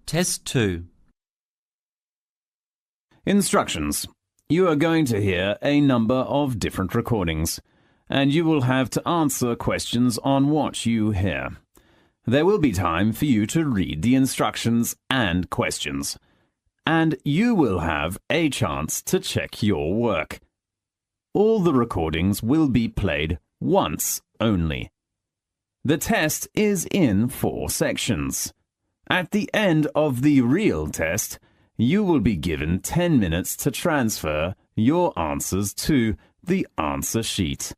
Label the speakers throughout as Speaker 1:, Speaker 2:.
Speaker 1: Test 2.
Speaker 2: Instructions. You are going to hear a number of different recordings, and you will have to answer questions on what you hear. There will be time for you to read the instructions and questions, and you will have a chance to check your work. All the recordings will be played once only. The test is in 4 sections. At the end of the real test, you will be given 10 minutes to transfer your answers to the answer sheet.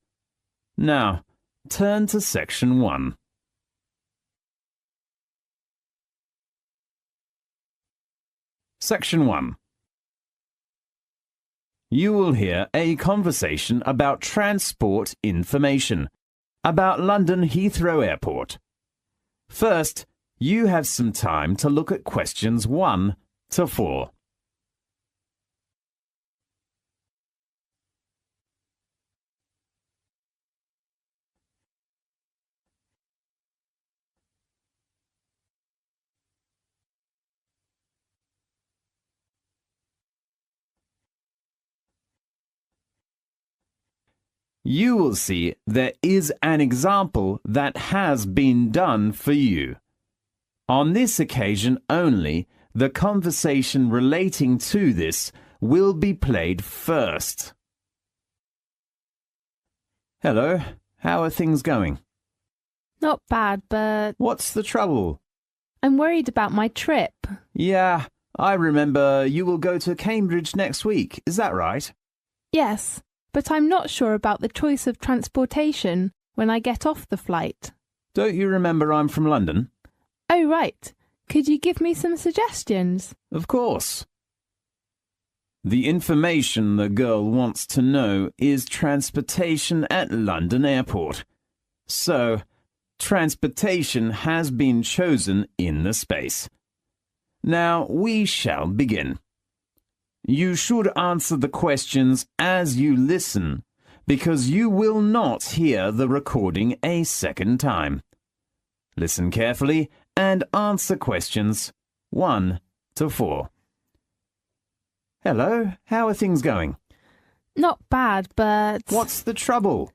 Speaker 2: Now, turn to section 1. Section 1. You will hear a conversation about transport information, about London Heathrow Airport. First, you have some time to look at questions 1 to 4. You will see there is an example that has been done for you. On this occasion only, the conversation relating to this will be played first. Hello, how are things going?
Speaker 3: Not bad, but
Speaker 2: What's the trouble?
Speaker 3: I'm worried about my trip.
Speaker 2: Yeah, I remember you will go to Cambridge next week, is that right?
Speaker 3: Yes, but I'm not sure about the choice of transportation when I get off the flight.
Speaker 2: Don't you remember I'm from London?
Speaker 3: Oh, right. Could you give me some suggestions?
Speaker 2: Of course. The information the girl wants to know is transportation at London Airport. So, transportation has been chosen in the space. Now we shall begin. You should answer the questions as you listen, because you will not hear the recording a second time. Listen carefully and answer questions 1 to 4. Hello, how are things going?
Speaker 3: Not bad, but
Speaker 2: What's the trouble?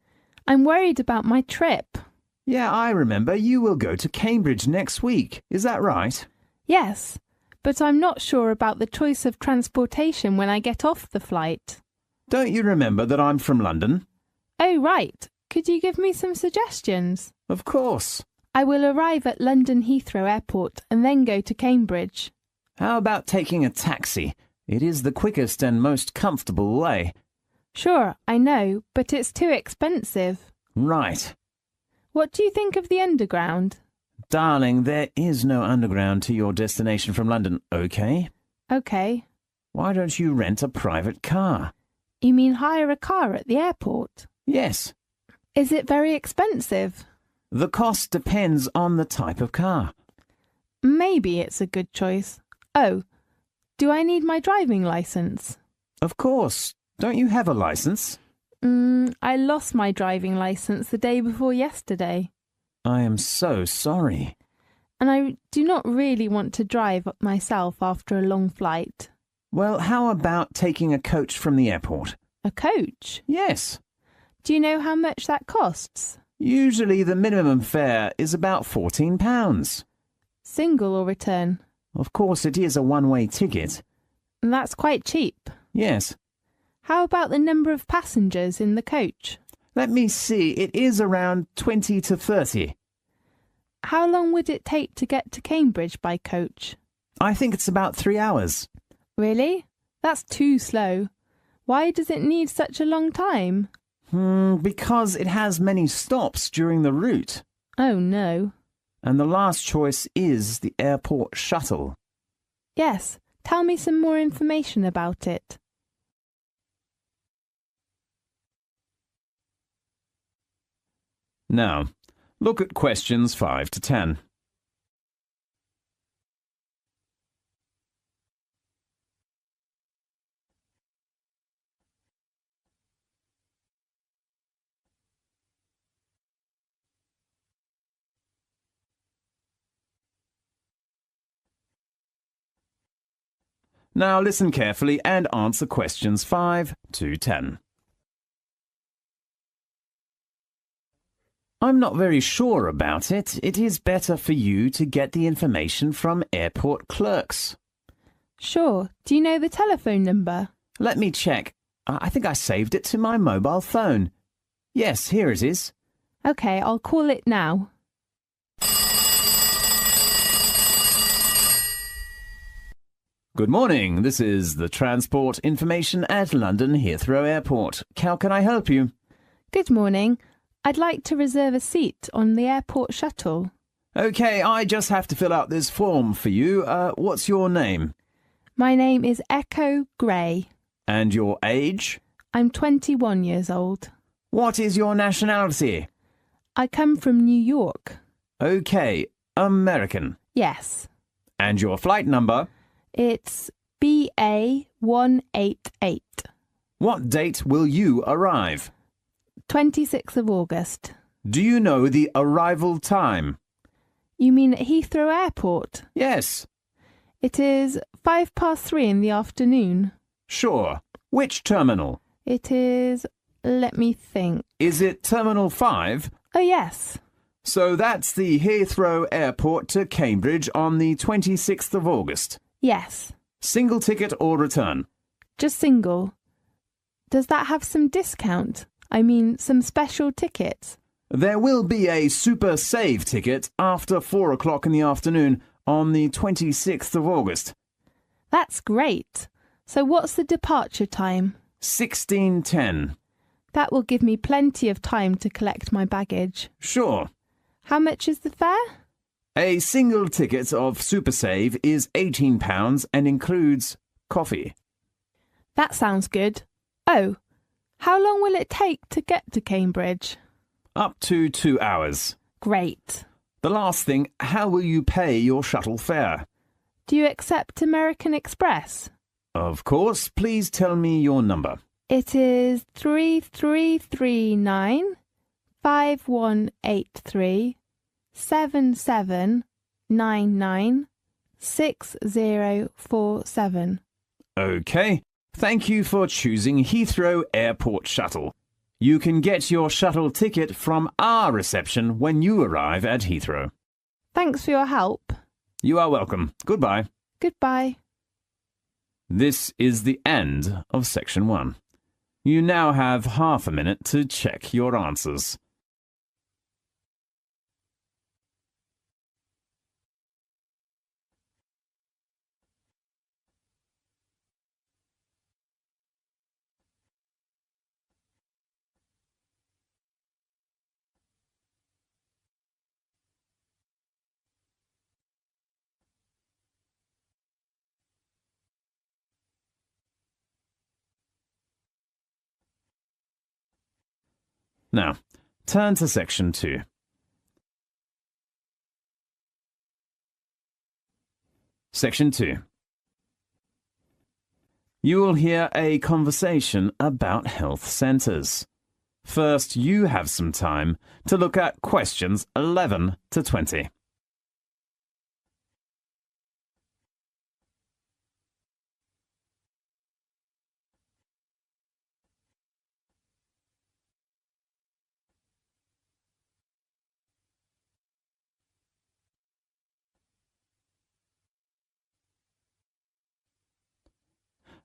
Speaker 3: I'm worried about my trip.
Speaker 2: Yeah, I remember you will go to Cambridge next week, is that right?
Speaker 3: Yes, but I'm not sure about the choice of transportation when I get off the flight.
Speaker 2: Don't you remember that I'm from London?
Speaker 3: Oh, right. Could you give me some suggestions?
Speaker 2: Of course.
Speaker 3: I will arrive at London Heathrow Airport and then go to Cambridge.
Speaker 2: How about taking a taxi? It is the quickest and most comfortable way.
Speaker 3: Sure, I know, but it's too expensive.
Speaker 2: Right.
Speaker 3: What do you think of the underground?
Speaker 2: Darling, there is no underground to your destination from London, okay?
Speaker 3: Okay.
Speaker 2: Why don't you rent a private car?
Speaker 3: You mean hire a car at the airport?
Speaker 2: Yes.
Speaker 3: Is it very expensive?
Speaker 2: The cost depends on the type of car.
Speaker 3: Maybe it's a good choice. Oh, do I need my driving license?
Speaker 2: Of course. Don't you have a license?
Speaker 3: I lost my driving license the day before yesterday.
Speaker 2: I am so sorry.
Speaker 3: And I do not really want to drive myself after a long flight.
Speaker 2: Well, how about taking a coach from the airport?
Speaker 3: A coach?
Speaker 2: Yes.
Speaker 3: Do you know how much that costs?
Speaker 2: Usually the minimum fare is about £14.
Speaker 3: Single or return?
Speaker 2: Of course, it is a one-way ticket.
Speaker 3: And that's quite cheap.
Speaker 2: Yes.
Speaker 3: How about the number of passengers in the coach?
Speaker 2: Let me see. It is around 20 to 30.
Speaker 3: How long would it take to get to Cambridge by coach?
Speaker 2: I think it's about 3 hours.
Speaker 3: Really? That's too slow. Why does it need such a long time?
Speaker 2: Because it has many stops during the route.
Speaker 3: Oh, no.
Speaker 2: And the last choice is the airport shuttle.
Speaker 3: Yes, tell me some more information about it.
Speaker 2: Now, look at questions 5 to 10. Now listen carefully and answer questions 5 to 10. I'm not very sure about it. It is better for you to get the information from airport clerks.
Speaker 3: Sure. Do you know the telephone number?
Speaker 2: Let me check. I think I saved it to my mobile phone. Yes, here it is.
Speaker 3: OK, I'll call it now.
Speaker 2: Good morning. This is the transport information at London Heathrow Airport. How can I help you?
Speaker 3: Good morning. I'd like to reserve a seat on the airport shuttle.
Speaker 2: OK, I just have to fill out this form for you. What's your name?
Speaker 3: My name is Echo Gray.
Speaker 2: And your age?
Speaker 3: I'm 21 years old.
Speaker 2: What is your nationality?
Speaker 3: I come from New York.
Speaker 2: OK, American.
Speaker 3: Yes.
Speaker 2: And your flight number?
Speaker 3: It's BA188.
Speaker 2: What date will you arrive?
Speaker 3: 26th of August.
Speaker 2: Do you know the arrival time?
Speaker 3: You mean at Heathrow Airport?
Speaker 2: Yes.
Speaker 3: It is 3:05 in the afternoon.
Speaker 2: Sure. Which terminal?
Speaker 3: It is... let me think.
Speaker 2: Is it Terminal 5?
Speaker 3: Oh, yes.
Speaker 2: So that's the Heathrow Airport to Cambridge on the 26th of August.
Speaker 3: Yes.
Speaker 2: Single ticket or return?
Speaker 3: Just single. Does that have some discount? I mean, some special tickets?
Speaker 2: There will be a Super Save ticket after 4 o'clock in the afternoon on the 26th of August.
Speaker 3: That's great. So what's the departure time?
Speaker 2: 16:10.
Speaker 3: That will give me plenty of time to collect my baggage.
Speaker 2: Sure.
Speaker 3: How much is the fare?
Speaker 2: A single ticket of Super Save is £18 and includes coffee.
Speaker 3: That sounds good. Oh, how long will it take to get to Cambridge?
Speaker 2: Up to 2 hours.
Speaker 3: Great.
Speaker 2: The last thing, how will you pay your shuttle fare?
Speaker 3: Do you accept American Express?
Speaker 2: Of course. Please tell me your number.
Speaker 3: It is 3339 5183 7799 6047.
Speaker 2: OK. Thank you for choosing Heathrow Airport Shuttle. You can get your shuttle ticket from our reception when you arrive at Heathrow.
Speaker 3: Thanks for your help.
Speaker 2: You are welcome. Goodbye.
Speaker 3: Goodbye.
Speaker 2: This is the end of section 1. You now have half a minute to check your answers. Now, turn to section 2. Section 2. You will hear a conversation about health centres. First, you have some time to look at questions 11 to 20.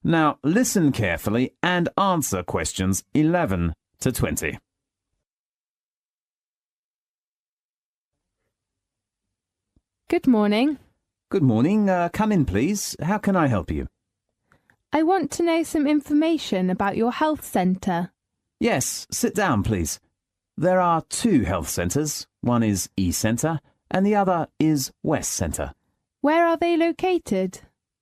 Speaker 2: Now, listen carefully and answer questions 11 to 20.
Speaker 3: Good morning.
Speaker 2: Good morning. Come in, please. How can I help you?
Speaker 3: I want to know some information about your health centre.
Speaker 2: Yes, sit down, please. There are 2 health centres. One is East Centre and the other is West Centre.
Speaker 3: Where are they located?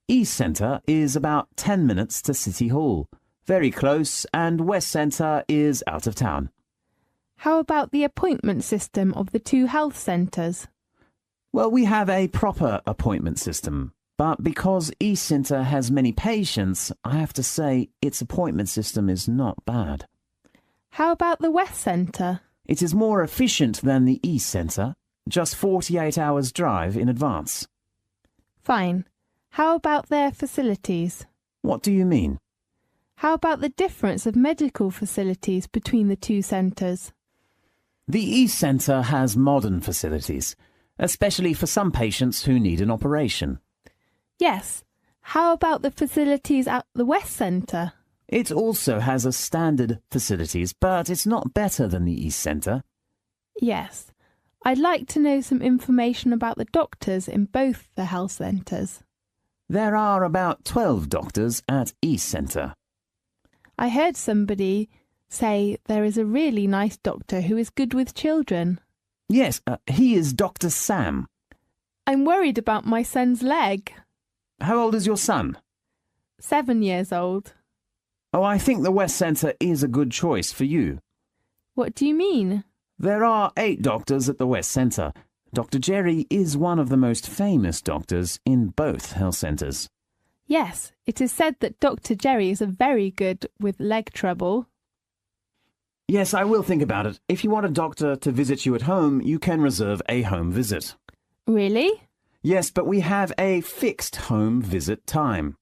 Speaker 2: East Centre is about 10 minutes to City Hall, very close, and West Centre is out of town.
Speaker 3: How about the appointment system of the 2 health centres?
Speaker 2: Well, we have a proper appointment system, but because East Centre has many patients, I have to say its appointment system is not bad.
Speaker 3: How about the West Centre?
Speaker 2: It is more efficient than the East Centre, just 48 hours drive in advance.
Speaker 3: Fine. How about their facilities?
Speaker 2: What do you mean?
Speaker 3: How about the difference of medical facilities between the two centres?
Speaker 2: The East Centre has modern facilities, especially for some patients who need an operation.
Speaker 3: Yes. How about the facilities at the West Centre?
Speaker 2: It also has a standard facilities, but it's not better than the East Centre.
Speaker 3: Yes. I'd like to know some information about the doctors in both the health centres.
Speaker 2: There are about 12 doctors at East Centre.
Speaker 3: I heard somebody say there is a really nice doctor who is good with children.
Speaker 2: Yes, he is Dr. Sam.
Speaker 3: I'm worried about my son's leg.
Speaker 2: How old is your son?
Speaker 3: 7 years old.
Speaker 2: Oh, I think the West Centre is a good choice for you.
Speaker 3: What do you mean?
Speaker 2: There are 8 doctors at the West Centre. Dr. Jerry is one of the most famous doctors in both health centres.
Speaker 3: Yes, it is said that Dr. Jerry is very good with leg trouble.
Speaker 2: Yes, I will think about it. If you want a doctor to visit you at home, you can reserve a home visit.
Speaker 3: Really?
Speaker 2: Yes, but we have a fixed home visit time.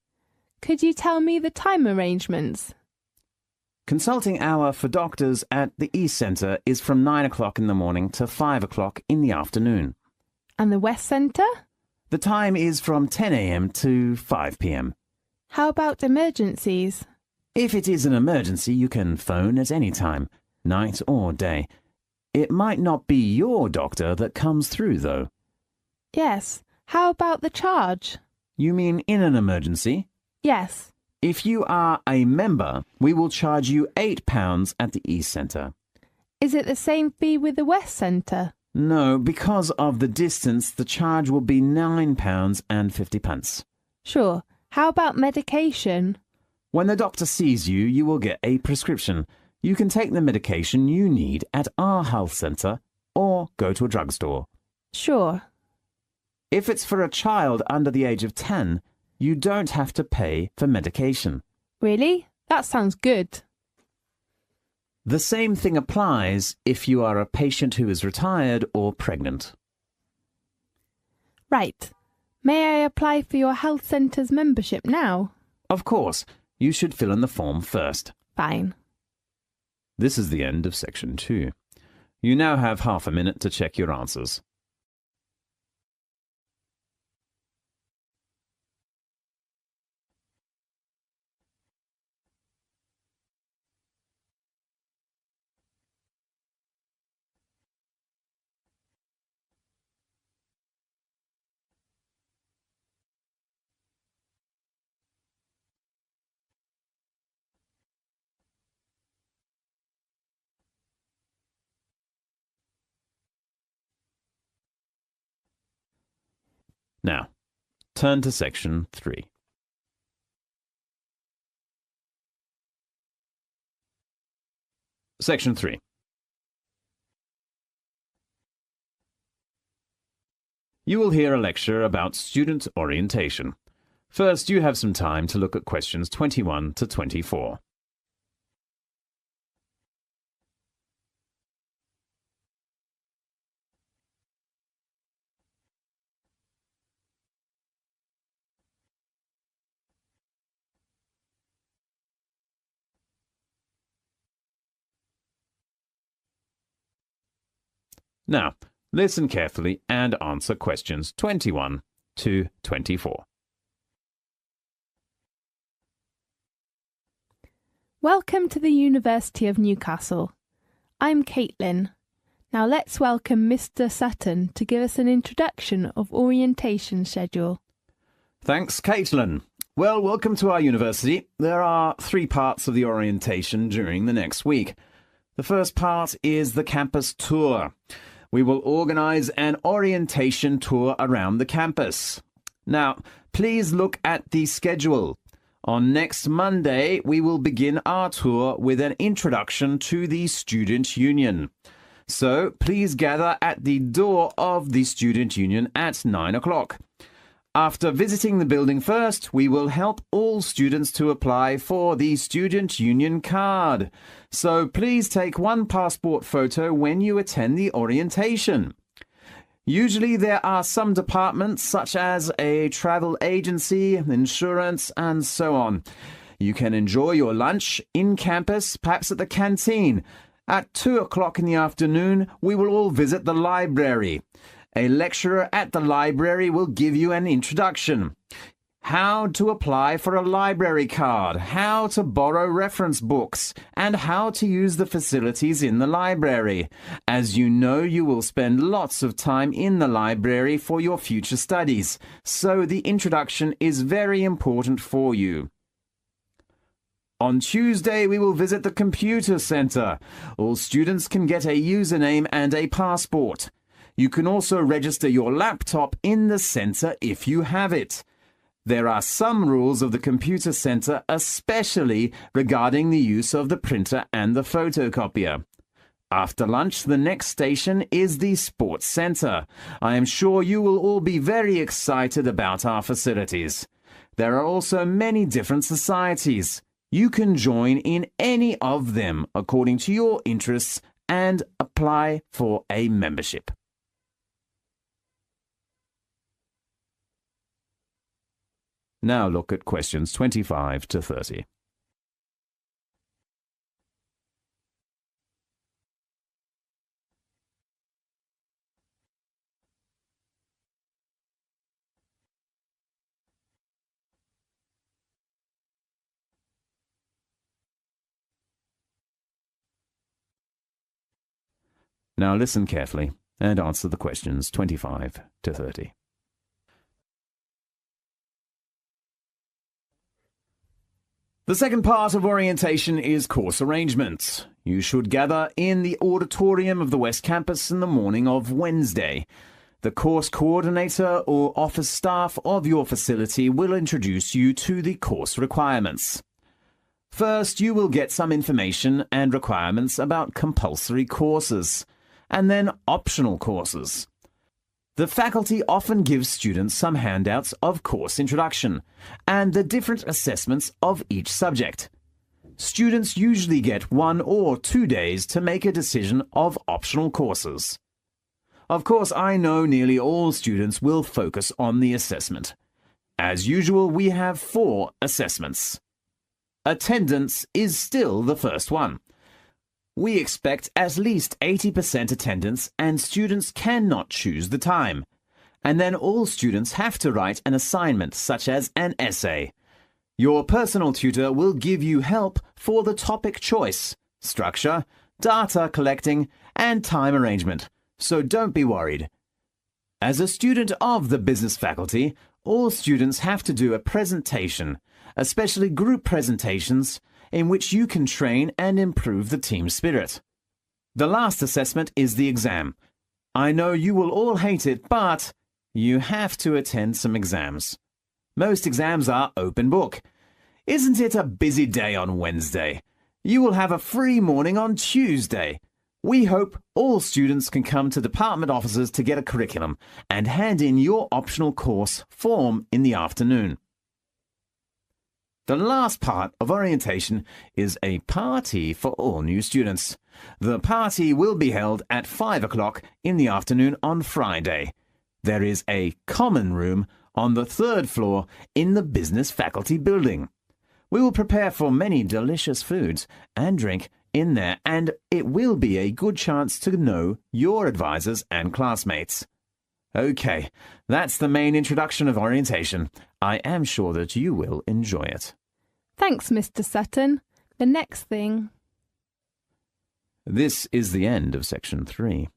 Speaker 3: Could you tell me the time arrangements?
Speaker 2: Consulting hour for doctors at the East Centre is from 9 o'clock in the morning to 5 o'clock in the afternoon.
Speaker 3: And the West Centre?
Speaker 2: The time is from 10 a.m. to 5 p.m.
Speaker 3: How about emergencies?
Speaker 2: If it is an emergency, you can phone at any time, night or day. It might not be your doctor that comes through, though.
Speaker 3: Yes. How about the charge?
Speaker 2: You mean in an emergency?
Speaker 3: Yes.
Speaker 2: If you are a member, we will charge you £8 at the East Centre.
Speaker 3: Is it the same fee with the West Centre?
Speaker 2: No, because of the distance, the charge will be £9.50.
Speaker 3: Sure. How about medication?
Speaker 2: When the doctor sees you, you will get a prescription. You can take the medication you need at our health centre or go to a drugstore.
Speaker 3: Sure.
Speaker 2: If it's for a child under the age of 10, you don't have to pay for medication.
Speaker 3: Really? That sounds good.
Speaker 2: The same thing applies if you are a patient who is retired or pregnant.
Speaker 3: Right. May I apply for your health centre's membership now?
Speaker 2: Of course, you should fill in the form first.
Speaker 3: Fine.
Speaker 2: This is the end of section 2. You now have half a minute to check your answers. Now, turn to section 3. Section 3. You will hear a lecture about student orientation. First, you have some time to look at questions 21 to 24. Now, listen carefully and answer questions 21 to 24.
Speaker 3: Welcome to the University of Newcastle. I'm Caitlin. Now let's welcome Mr. Sutton to give us an introduction of orientation schedule.
Speaker 2: Thanks, Caitlin. Well, welcome to our university. There are 3 parts of the orientation during the next week. The first part is the campus tour. We will organise an orientation tour around the campus. Now, please look at the schedule. On next Monday, we will begin our tour with an introduction to the Student Union. So, please gather at the door of the Student Union at 9 o'clock. After visiting the building first, we will help all students to apply for the Student Union card. So please take one passport photo when you attend the orientation. Usually there are some departments such as a travel agency, insurance, and so on. You can enjoy your lunch in campus, perhaps at the canteen. At 2 o'clock in the afternoon, we will all visit the library. A lecturer at the library will give you an introduction. How to apply for a library card, how to borrow reference books, and how to use the facilities in the library. As you know, you will spend lots of time in the library for your future studies, so the introduction is very important for you. On Tuesday, we will visit the computer center. All students can get a username and a passport. You can also register your laptop in the center if you have it. There are some rules of the computer center, especially regarding the use of the printer and the photocopier. After lunch, the next station is the sports center. I am sure you will all be very excited about our facilities. There are also many different societies. You can join in any of them according to your interests and apply for a membership. Now look at questions 25 to 30. Now listen carefully and answer the questions 25 to 30. The second part of orientation is course arrangements. You should gather in the auditorium of the West Campus in the morning of Wednesday. The course coordinator or office staff of your facility will introduce you to the course requirements. First, you will get some information and requirements about compulsory courses, and then optional courses. The faculty often gives students some handouts of course introduction and the different assessments of each subject. Students usually get 1 or 2 days to make a decision of optional courses. Of course, I know nearly all students will focus on the assessment. As usual, we have 4 assessments. Attendance is still the first one. We expect at least 80% attendance, and students cannot choose the time. And then all students have to write an assignment, such as an essay. Your personal tutor will give you help for the topic choice, structure, data collecting, and time arrangement, so don't be worried. As a student of the business faculty, all students have to do a presentation, especially group presentations, in which you can train and improve the team spirit. The last assessment is the exam. I know you will all hate it, but you have to attend some exams. Most exams are open book. Isn't it a busy day on Wednesday? You will have a free morning on Tuesday. We hope all students can come to department offices to get a curriculum and hand in your optional course form in the afternoon. The last part of orientation is a party for all new students. The party will be held at 5 o'clock in the afternoon on Friday. There is a common room on the 3rd floor in the business faculty building. We will prepare for many delicious foods and drink in there, and it will be a good chance to know your advisors and classmates. Okay, that's the main introduction of orientation. I am sure that you will enjoy it.
Speaker 3: Thanks, Mr. Sutton. The next thing.
Speaker 2: This is the end of section 3.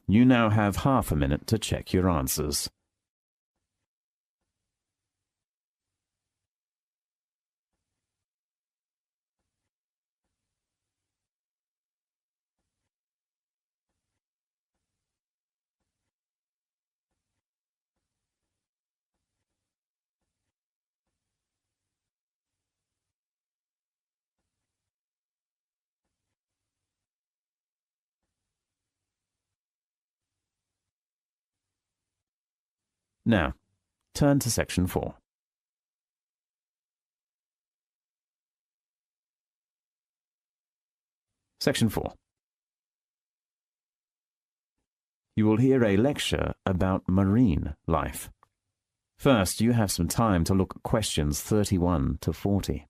Speaker 2: You now have half a minute to check your answers. Now, turn to section 4. Section 4. you will hear a lecture about marine life. First, you have some time to look at questions 31 to 40.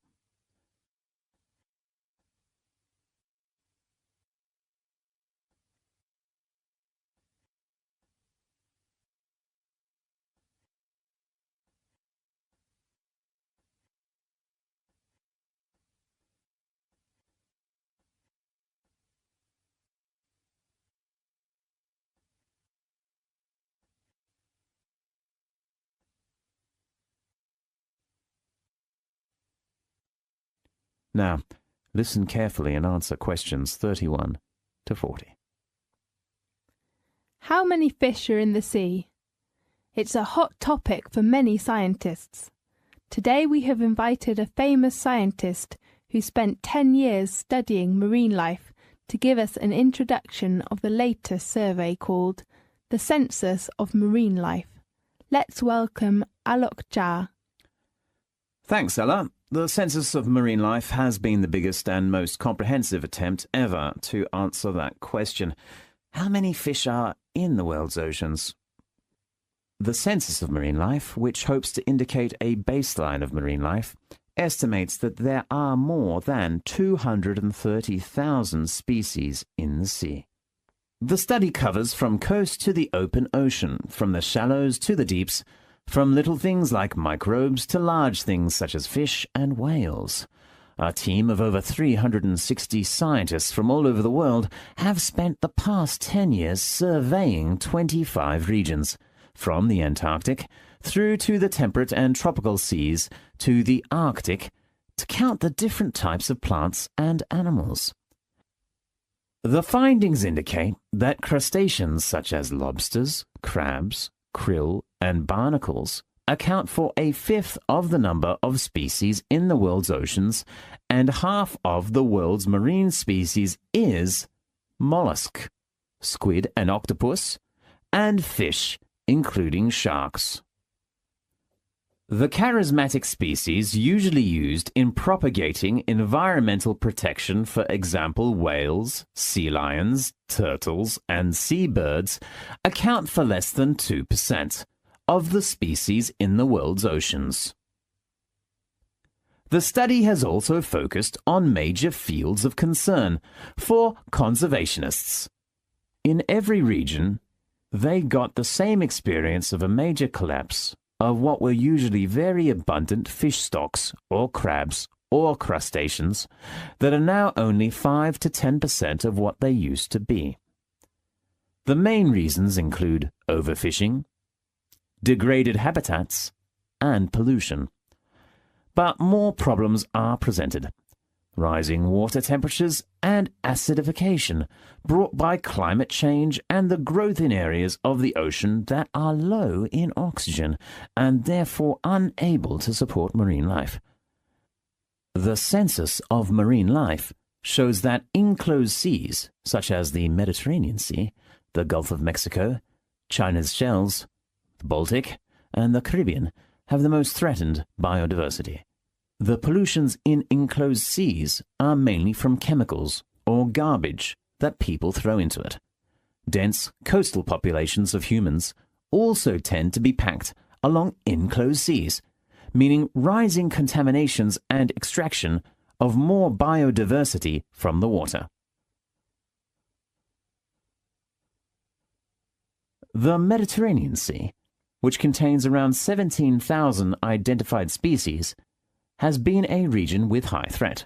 Speaker 2: Now, listen carefully and answer questions 31 to 40.
Speaker 3: How many fish are in the sea? It's a hot topic for many scientists. Today we have invited a famous scientist who spent 10 years studying marine life to give us an introduction of the latest survey called The Census of Marine Life. Let's welcome Alok Jha.
Speaker 2: Thanks, Ella. The Census of Marine Life has been the biggest and most comprehensive attempt ever to answer that question. How many fish are in the world's oceans? The Census of Marine Life, which hopes to indicate a baseline of marine life, estimates that there are more than 230,000 species in the sea. The study covers from coast to the open ocean, from the shallows to the deeps, from little things like microbes to large things such as fish and whales. A team of over 360 scientists from all over the world have spent the past 10 years surveying 25 regions, from the Antarctic through to the temperate and tropical seas to the Arctic, to count the different types of plants and animals. The findings indicate that crustaceans such as lobsters, crabs, krill, and barnacles account for a fifth of the number of species in the world's oceans, and half of the world's marine species is mollusk, squid and octopus, and fish, including sharks. The charismatic species usually used in propagating environmental protection, for example whales, sea lions, turtles, and seabirds, account for less than 2% of the species in the world's oceans. The study has also focused on major fields of concern for conservationists. In every region, they got the same experience of a major collapse of what were usually very abundant fish stocks or crabs or crustaceans that are now only 5 to 10% of what they used to be. The main reasons include overfishing, degraded habitats, and pollution. But more problems are presented. Rising water temperatures and acidification brought by climate change and the growth in areas of the ocean that are low in oxygen and therefore unable to support marine life. The Census of Marine Life shows that enclosed seas, such as the Mediterranean Sea, the Gulf of Mexico, China's shells, the Baltic, and the Caribbean, have the most threatened biodiversity. The pollutions in enclosed seas are mainly from chemicals or garbage that people throw into it. Dense coastal populations of humans also tend to be packed along enclosed seas, meaning rising contaminations and extraction of more biodiversity from the water. The Mediterranean Sea, which contains around 17,000 identified species, has been a region with high threat.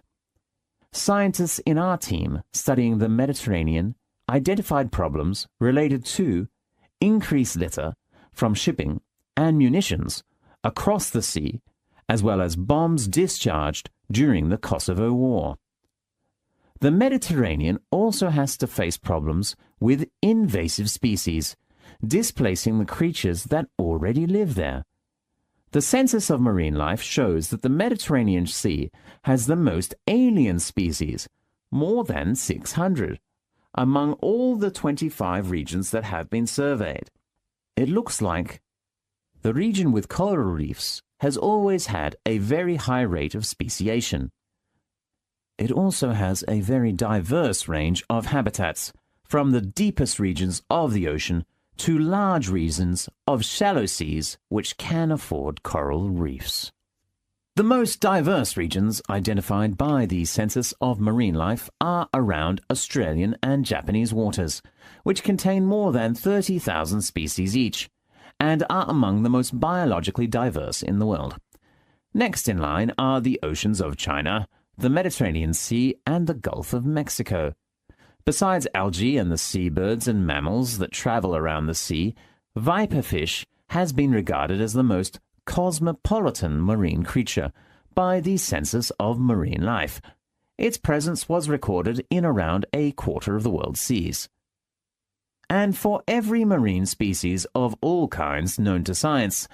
Speaker 2: Scientists in our team studying the Mediterranean identified problems related to increased litter from shipping and munitions across the sea, as well as bombs discharged during the Kosovo War. The Mediterranean also has to face problems with invasive species, displacing the creatures that already live there. The Census of Marine Life shows that the Mediterranean Sea has the most alien species, more than 600, among all the 25 regions that have been surveyed. It looks like the region with coral reefs has always had a very high rate of speciation. It also has a very diverse range of habitats, from the deepest regions of the ocean to large regions of shallow seas which can afford coral reefs. The most diverse regions identified by the Census of Marine Life are around Australian and Japanese waters, which contain more than 30,000 species each, and are among the most biologically diverse in the world. Next in line are the oceans of China, the Mediterranean Sea, and the Gulf of Mexico. Besides algae and the seabirds and mammals that travel around the sea, viperfish has been regarded as the most cosmopolitan marine creature by the Census of Marine Life. Its presence was recorded in around a quarter of the world's seas. And for every marine species of all kinds known to science,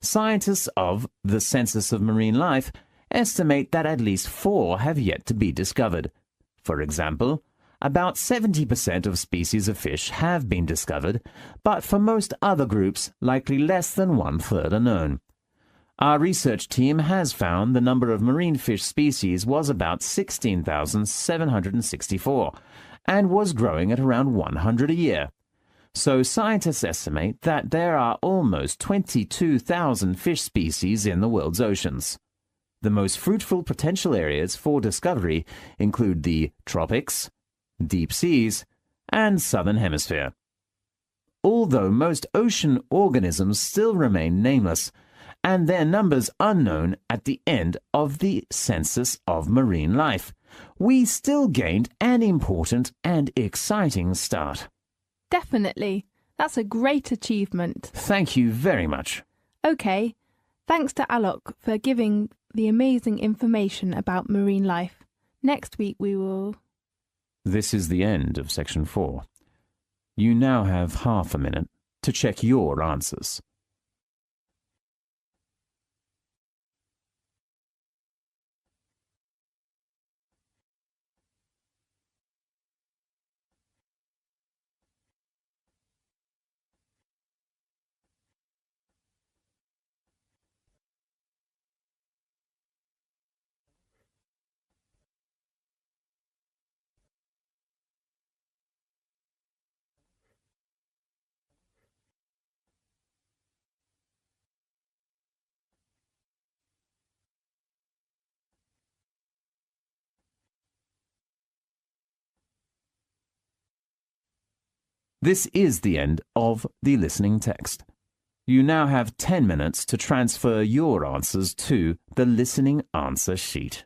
Speaker 2: scientists of the Census of Marine Life estimate that at least 4 have yet to be discovered. For example, about 70% of species of fish have been discovered, but for most other groups, likely less than 1/3 are known. Our research team has found the number of marine fish species was about 16,764 and was growing at around 100 a year. So scientists estimate that there are almost 22,000 fish species in the world's oceans. The most fruitful potential areas for discovery include the tropics, deep seas, and southern hemisphere. Although most ocean organisms still remain nameless, and their numbers unknown at the end of the Census of Marine Life, we still gained an important and exciting start.
Speaker 3: Definitely. That's a great achievement.
Speaker 2: Thank you very much.
Speaker 3: Okay, thanks to Alok for giving the amazing information about marine life. Next week we will...
Speaker 2: This is the end of section 4. You now have half a minute to check your answers. This is the end of the listening text. You now have 10 minutes to transfer your answers to the listening answer sheet.